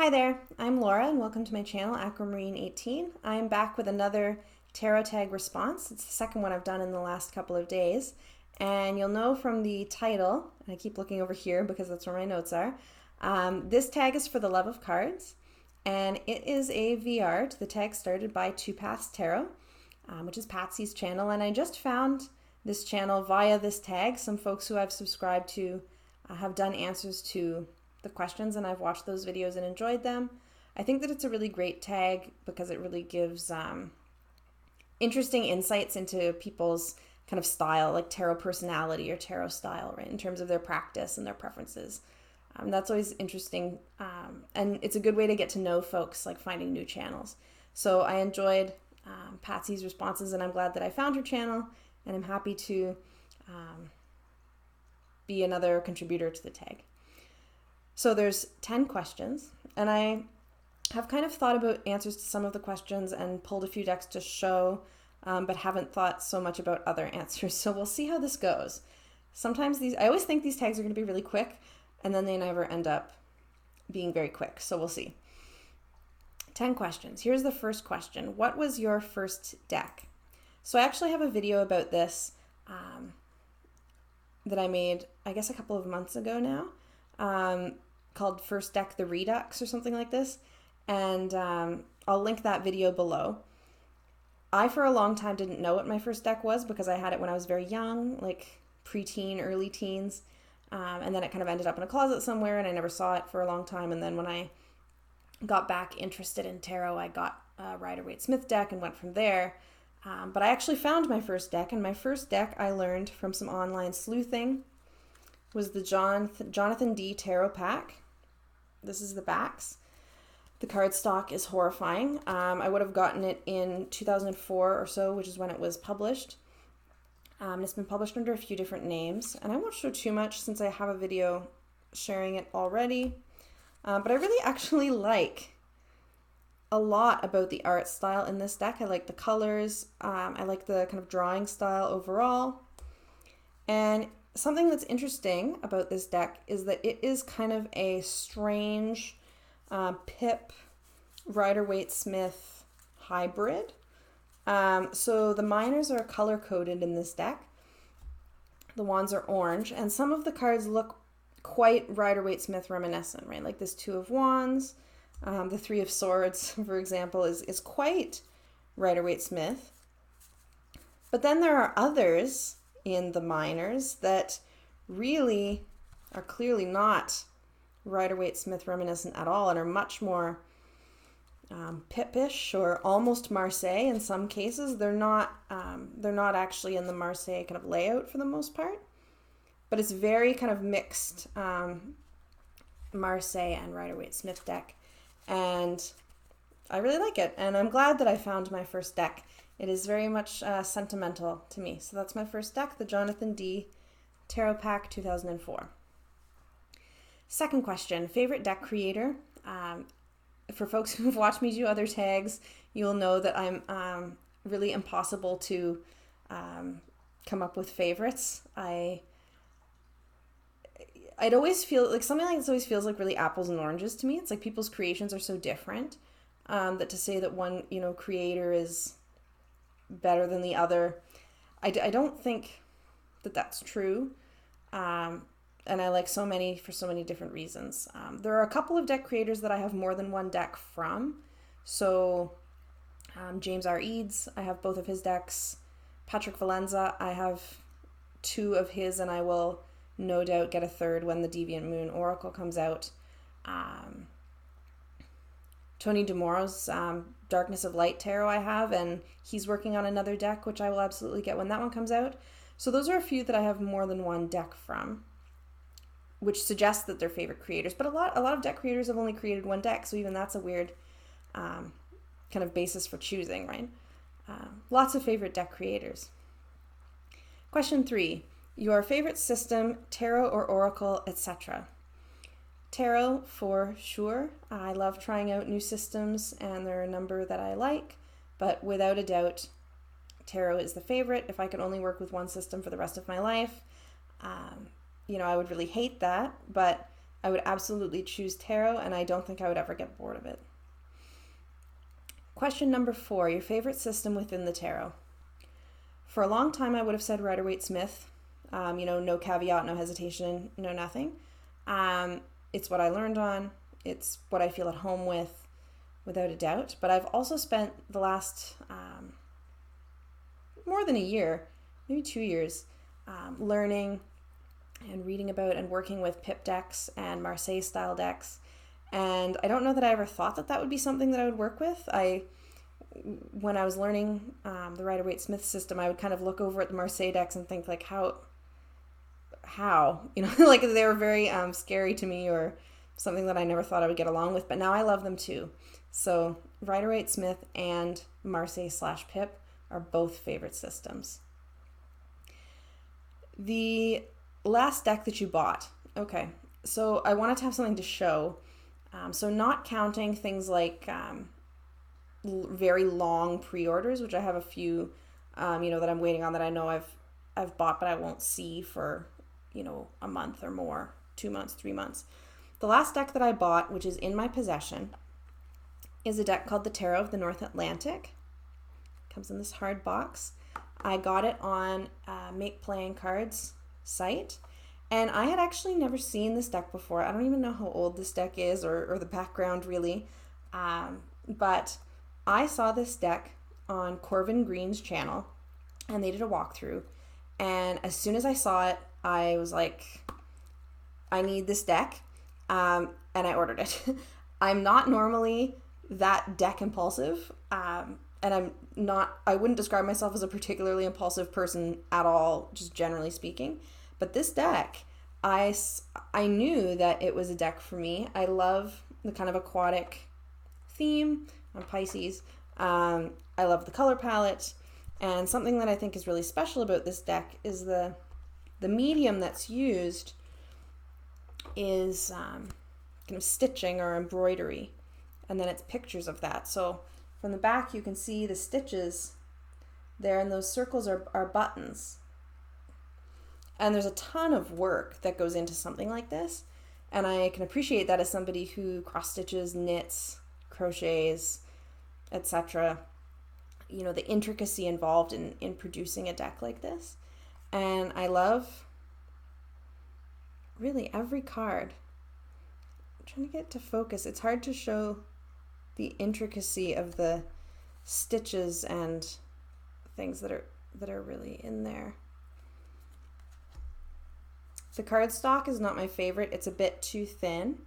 Hi there, I'm Laura and welcome to my channel, Aquamarine18. I'm back with another tarot tag response. It's the second one I've done in the last couple of days. And you'll know from the title, and I keep looking over here because that's where my notes are, this tag is for the love of cards. And it is a VR to the tag started by Two Paths Tarot, which is Patsy's channel. And I just found this channel via this tag. Some folks who I've subscribed to have done answers to the questions, and I've watched those videos and enjoyed them. I think that it's a really great tag because it really gives interesting insights into people's kind of style, like tarot personality or tarot style, right, in terms of their practice and their preferences. That's always interesting, and it's a good way to get to know folks, like finding new channels. So I enjoyed Patsy's responses, and I'm glad that I found her channel, and I'm happy to be another contributor to the tag. So there's 10 questions, and I have kind of thought about answers to some of the questions and pulled a few decks to show, but haven't thought so much about other answers. So we'll see how this goes. Sometimes I always think these tags are going to be really quick, and then they never end up being very quick. So we'll see. 10 questions. Here's the first question. What was your first deck? So I actually have a video about this that I made, I guess, a couple of months ago now. Called First Deck the Redux or something like this, and I'll link that video below. I for a long time didn't know what my first deck was because I had it when I was very young, like preteen, early teens, and then it kind of ended up in a closet somewhere and I never saw it for a long time. And then when I got back interested in tarot, I got a Rider-Waite-Smith deck and went from there. But I actually found my first deck, and my first deck I learned from some online sleuthing was the Jonathan D. Tarot pack. This is the backs. The cardstock is horrifying. I would have gotten it in 2004 or so, which is when it was published. It's been published under a few different names, and I won't show too much since I have a video sharing it already. But I really actually like a lot about the art style in this deck. I like the colors. I like the kind of drawing style overall. And something that's interesting about this deck is that it is kind of a strange Pip Rider-Waite-Smith hybrid. So the minors are color-coded in this deck. The wands are orange, and some of the cards look quite Rider-Waite-Smith reminiscent, right? Like this Two of Wands, the Three of Swords, for example, is quite Rider-Waite-Smith. But then there are others in the minors that really are clearly not Rider-Waite-Smith reminiscent at all and are much more Pippish or almost Marseille in some cases. They're not actually in the Marseille kind of layout for the most part, but it's very kind of mixed Marseille and Rider-Waite-Smith deck, and I really like it, and I'm glad that I found my first deck. It is very much sentimental to me. So that's my first deck, the Jonathan D. Tarot Pack 2004. Second question, favorite deck creator. For folks who have watched me do other tags, you'll know that I'm really impossible to come up with favorites. I'd always feel like something like this always feels like really apples and oranges to me. It's like people's creations are so different that to say that one, creator is better than the other, I don't think that that's true, and I like so many for so many different reasons. There are a couple of deck creators that I have more than one deck from. So James R. Eads, I have both of his decks. Patrick Valenza, I have two of his, and I will no doubt get a third when the Deviant Moon Oracle comes out. Tony DeMoro's Darkness of Light Tarot I have, and he's working on another deck, which I will absolutely get when that one comes out. So those are a few that I have more than one deck from, which suggests that they're favorite creators. But a lot of deck creators have only created one deck, so even that's a weird kind of basis for choosing, right? Lots of favorite deck creators. Question 3. Your favorite system, tarot or oracle, etc.? Tarot for sure. I love trying out new systems, and there are a number that I like, but without a doubt, tarot is the favorite. If I could only work with one system for the rest of my life, I would really hate that, but I would absolutely choose tarot, and I don't think I would ever get bored of it. Question number 4, your favorite system within the tarot. For a long time, I would have said Rider-Waite-Smith. No caveat, no hesitation, no nothing. It's what I learned on. It's what I feel at home with, without a doubt. But I've also spent the last more than a year, maybe 2 years, learning and reading about and working with pip decks and Marseille style decks. And I don't know that I ever thought that would be something that I would work with. When I was learning the Rider-Waite-Smith system, I would kind of look over at the Marseille decks and think, like, how, like they were very scary to me, or something that I never thought I would get along with. But now I love them too. So Rider-Waite-Smith and Marseille/Pip are both favorite systems. The last deck that you bought. Okay, so I wanted to have something to show. So not counting things like very long pre-orders, which I have a few, that I'm waiting on, that I know I've bought, but I won't see for, a month or more, 2 months, 3 months. The last deck that I bought, which is in my possession, is a deck called the Tarot of the North Atlantic. It comes in this hard box. I got it on Make Playing Cards site, and I had actually never seen this deck before. I don't even know how old this deck is, or the background really, but I saw this deck on Corvin Green's channel, and they did a walkthrough, and as soon as I saw it, I was like, I need this deck, and I ordered it. I'm not normally that deck impulsive, and I wouldn't describe myself as a particularly impulsive person at all, just generally speaking. But this deck, I knew that it was a deck for me. I love the kind of aquatic theme. I'm Pisces. I love the color palette. And something that I think is really special about this deck is the medium that's used is kind of stitching or embroidery. And then it's pictures of that. So from the back, you can see the stitches there, and those circles are buttons. And there's a ton of work that goes into something like this. And I can appreciate that as somebody who cross stitches, knits, crochets, etc. The intricacy involved in producing a deck like this. And I love really every card. I'm trying to get to focus. It's hard to show the intricacy of the stitches and things that are really in there. The cardstock is not my favorite. It's a bit too thin.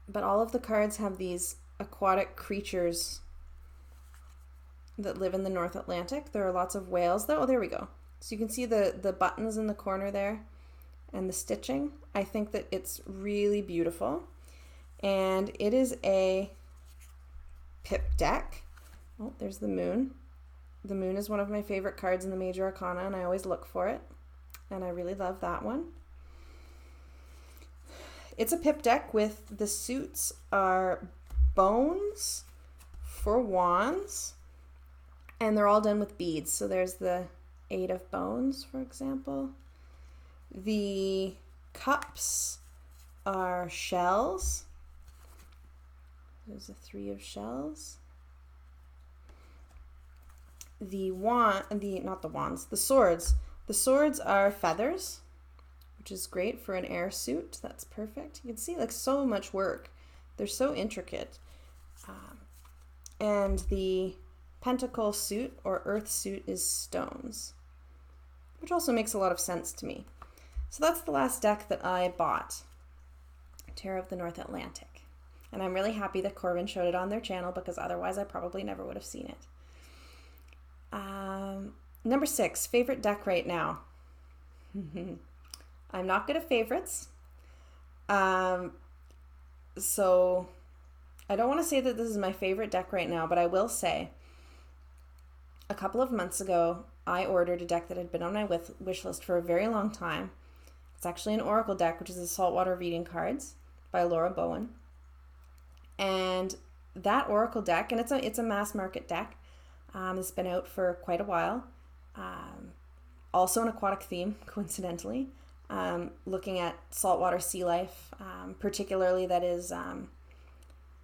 But all of the cards have these aquatic creatures that live in the North Atlantic. There are lots of whales though. Oh, there we go. So you can see the buttons in the corner there and the stitching. I think that it's really beautiful. And it is a pip deck. Oh, there's the moon. The moon is one of my favorite cards in the Major Arcana, and I always look for it. And I really love that one. It's a pip deck with the suits are bones for wands, and they're all done with beads. So there's the 8 of bones, for example. The cups are shells. There's a 3 of shells. The swords. The swords are feathers, which is great for an air suit. That's perfect. You can see like so much work. They're so intricate. And the pentacle suit or earth suit is stones, which also makes a lot of sense to me. So that's the last deck that I bought, Tarot of the North Atlantic. And I'm really happy that Corvin showed it on their channel, because otherwise I probably never would have seen it. Number 6, favorite deck right now. I'm not good at favorites. So I don't want to say that this is my favorite deck right now, but I will say a couple of months ago, I ordered a deck that had been on my wish list for a very long time. It's actually an Oracle deck, which is the Saltwater Reading Cards by Laura Bowen. And that Oracle deck, and it's a mass market deck. It's been out for quite a while. Also an aquatic theme, coincidentally. looking at saltwater sea life, particularly that is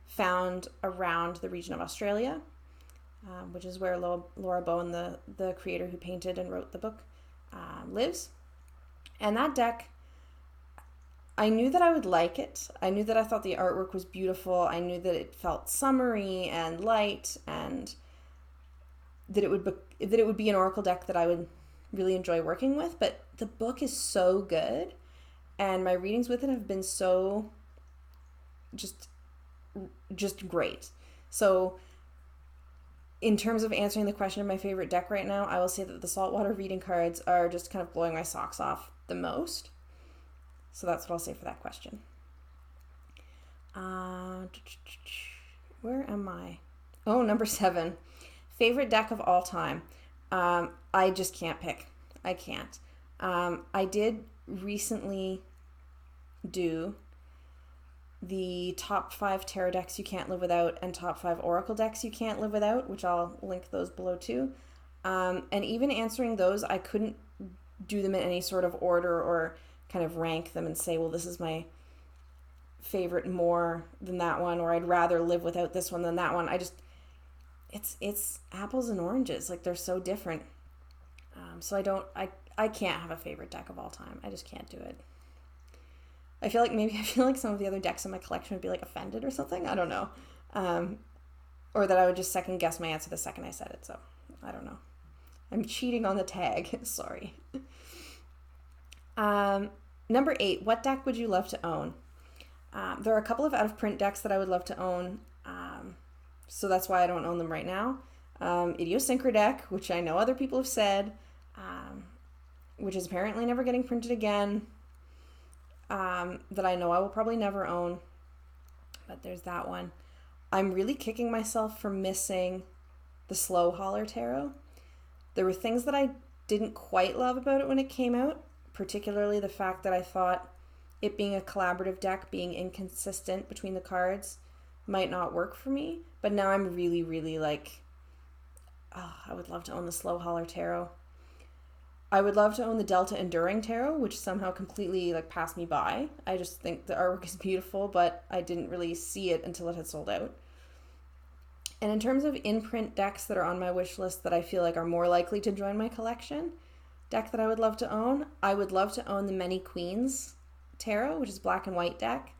found around the region of Australia, which is where Laura Bowen, the creator who painted and wrote the book, lives. And that deck, I knew that I would like it. I knew that I thought the artwork was beautiful. I knew that it felt summery and light, and that it would be an oracle deck that I would really enjoy working with. But the book is so good, and my readings with it have been so just great. So in terms of answering the question of my favorite deck right now, I will say that the saltwater reading cards are just kind of blowing my socks off the most. So that's what I'll say for that question. Where am I? Oh, number 7. Favorite deck of all time. I just can't pick. I can't. I did recently do the top 5 tarot decks you can't live without and top 5 oracle decks you can't live without, which I'll link those below too. And even answering those, I couldn't do them in any sort of order or kind of rank them and say, well, this is my favorite more than that one, or I'd rather live without this one than that one. It's apples and oranges. Like, they're so different. So I can't have a favorite deck of all time. I just can't do it. I feel like some of the other decks in my collection would be like offended or something. I don't know. Or that I would just second guess my answer the second I said it. So I don't know. I'm cheating on the tag. Sorry. Number 8, what deck would you love to own? There are a couple of out of print decks that I would love to own. So that's why I don't own them right now. Idiosyncra deck, which I know other people have said, which is apparently never getting printed again. That I know I will probably never own, but there's that one. I'm really kicking myself for missing the Slow Holler Tarot. There were things that I didn't quite love about it when it came out, particularly the fact that I thought it being a collaborative deck, being inconsistent between the cards, might not work for me. But now I'm really, really like, oh, I would love to own the Slow Holler Tarot. I would love to own the Delta Enduring Tarot, which somehow completely like passed me by. I just think the artwork is beautiful, but I didn't really see it until it had sold out. And in terms of in-print decks that are on my wish list that I feel like are more likely to join my collection, deck that I would love to own, I would love to own the Many Queens Tarot, which is black and white deck.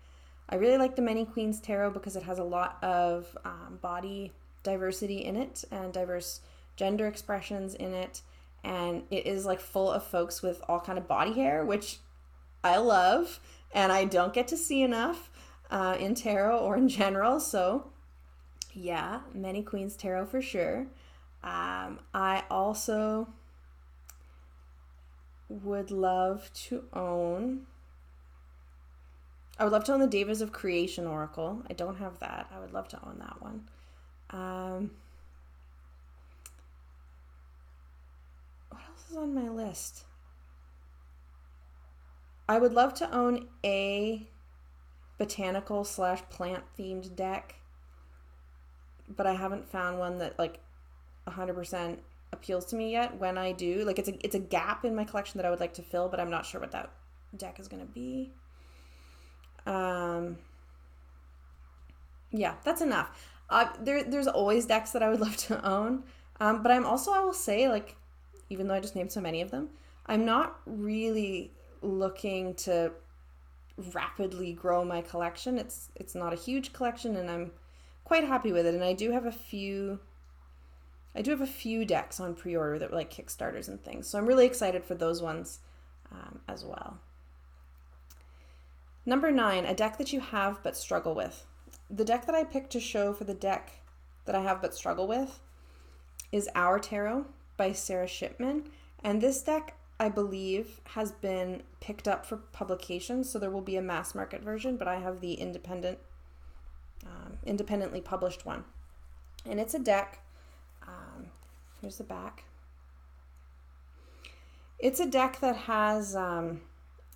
I really like the Many Queens Tarot because it has a lot of body diversity in it and diverse gender expressions in it. And it is like full of folks with all kind of body hair, which I love, and I don't get to see enough in tarot or in general. So yeah, Many Queens Tarot for sure. I also would love to own... I would love to own the Davis of Creation Oracle. I don't have that. I would love to own that one. What else is on my list? I would love to own a botanical / plant themed deck, but I haven't found one that like 100% appeals to me yet. When I do, like, it's a gap in my collection that I would like to fill, but I'm not sure what that deck is going to be. Yeah, that's enough. There's always decks that I would love to own, but I will say, like, even though I just named so many of them, I'm not really looking to rapidly grow my collection. It's not a huge collection, and I'm quite happy with it. And I do have a few decks on pre-order that were like Kickstarters and things, so I'm really excited for those ones as well. Number 9, a deck that you have but struggle with. The deck that I picked to show for the deck that I have but struggle with is Our Tarot by Sarah Shipman. And this deck, I believe, has been picked up for publication, so there will be a mass market version, but I have the independently published one. And it's a deck, here's the back. It's a deck that has,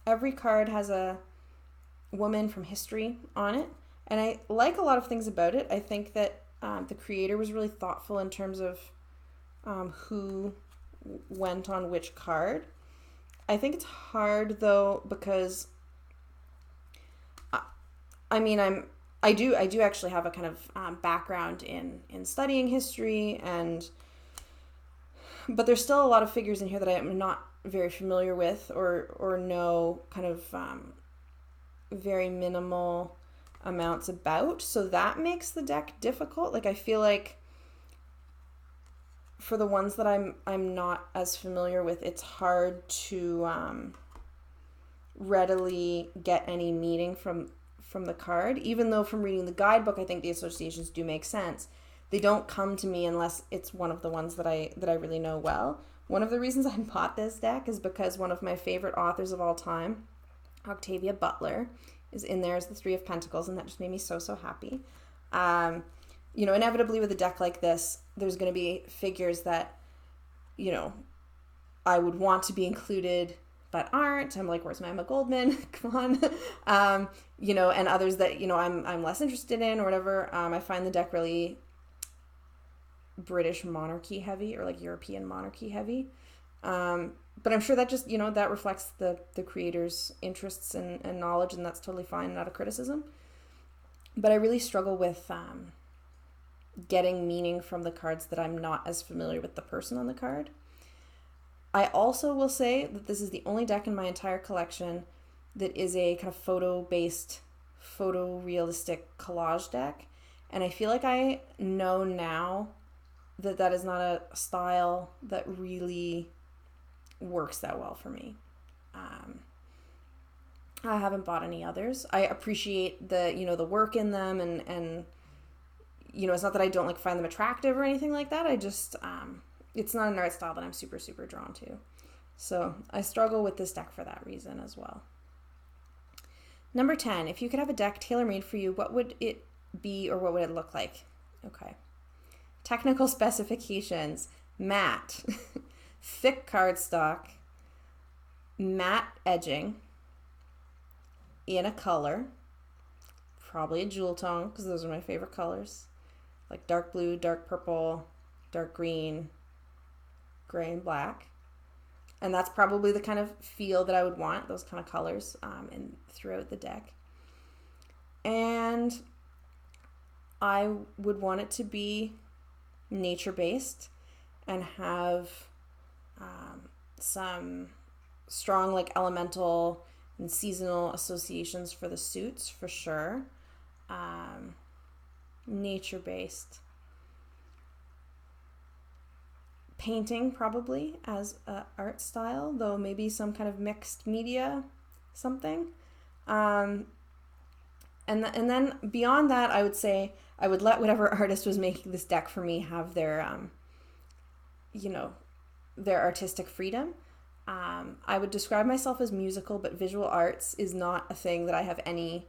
every card has a woman from history on it, and I like a lot of things about it. I think that the creator was really thoughtful in terms of who went on which card. I think it's hard though, because I do actually have a kind of background in studying history, but there's still a lot of figures in here that I am not very familiar with, or know kind of very minimal amounts about. So that makes the deck difficult. Like, I feel like for the ones that I'm not as familiar with, it's hard to readily get any meaning from the card, even though from reading the guidebook I think the associations do make sense. They don't come to me unless it's one of the ones that I really know well. One of the reasons I bought this deck is because one of my favorite authors of all time, Octavia Butler, is in there as the Three of Pentacles, and that just made me so happy. Inevitably with a deck like this, there's going to be figures that, I would want to be included but aren't. I'm like, where's my Emma Goldman? Come on. And others that, I'm less interested in or whatever. I find the deck really British monarchy heavy, or like European monarchy heavy. But I'm sure that just, that reflects the creator's interests and knowledge, and that's totally fine, not a criticism. But I really struggle with getting meaning from the cards that I'm not as familiar with the person on the card. I also will say that this is the only deck in my entire collection that is a kind of photorealistic collage deck. And I feel like I know now that is not a style that really works that well for me. I haven't bought any others. I appreciate the work in them, and it's not that I don't find them attractive or anything like that. I just it's not an art style that I'm super drawn to. So I struggle with this deck for that reason as well. Number 10, if you could have a deck tailor-made for you, what would it be, or what would it look like? Okay. Technical specifications: matte, thick cardstock, matte edging, in a color, probably a jewel tone, because those are my favorite colors, like dark blue, dark purple, dark green, gray, and black. And that's probably the kind of feel that I would want, those kind of colors throughout the deck. And I would want it to be nature-based and have some strong elemental and seasonal associations for the suits, for sure. Nature-based. Painting probably as an art style, though maybe some kind of mixed media something. And then beyond that, I would say I would let whatever artist was making this deck for me have their their artistic freedom. I would describe myself as musical, but visual arts is not a thing that I have any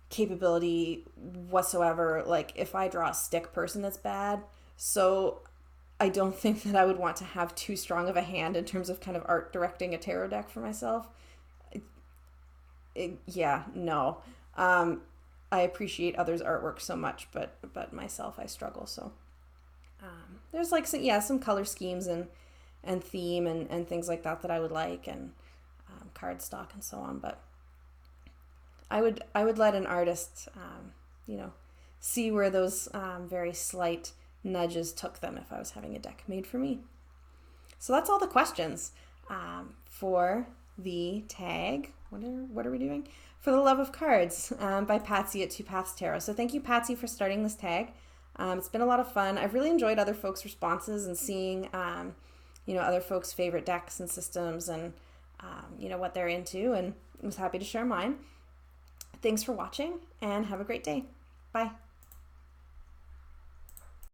capability whatsoever. Like, if I draw a stick person, that's bad. So I don't think that I would want to have too strong of a hand in terms of kind of art directing a tarot deck for myself. No. I appreciate others' artwork so much, but myself, I struggle. So there's some color schemes and theme and things like that I would like, and cardstock and so on. But I would let an artist, see where those very slight nudges took them if I was having a deck made for me. So that's all the questions for the tag. What are we doing? For the Love of Cards by Patsy at Two Paths Tarot. So thank you, Patsy, for starting this tag. It's been a lot of fun. I've really enjoyed other folks' responses and seeing other folks' favorite decks and systems, and what they're into, and I was happy to share mine. Thanks for watching, and have a great day. Bye.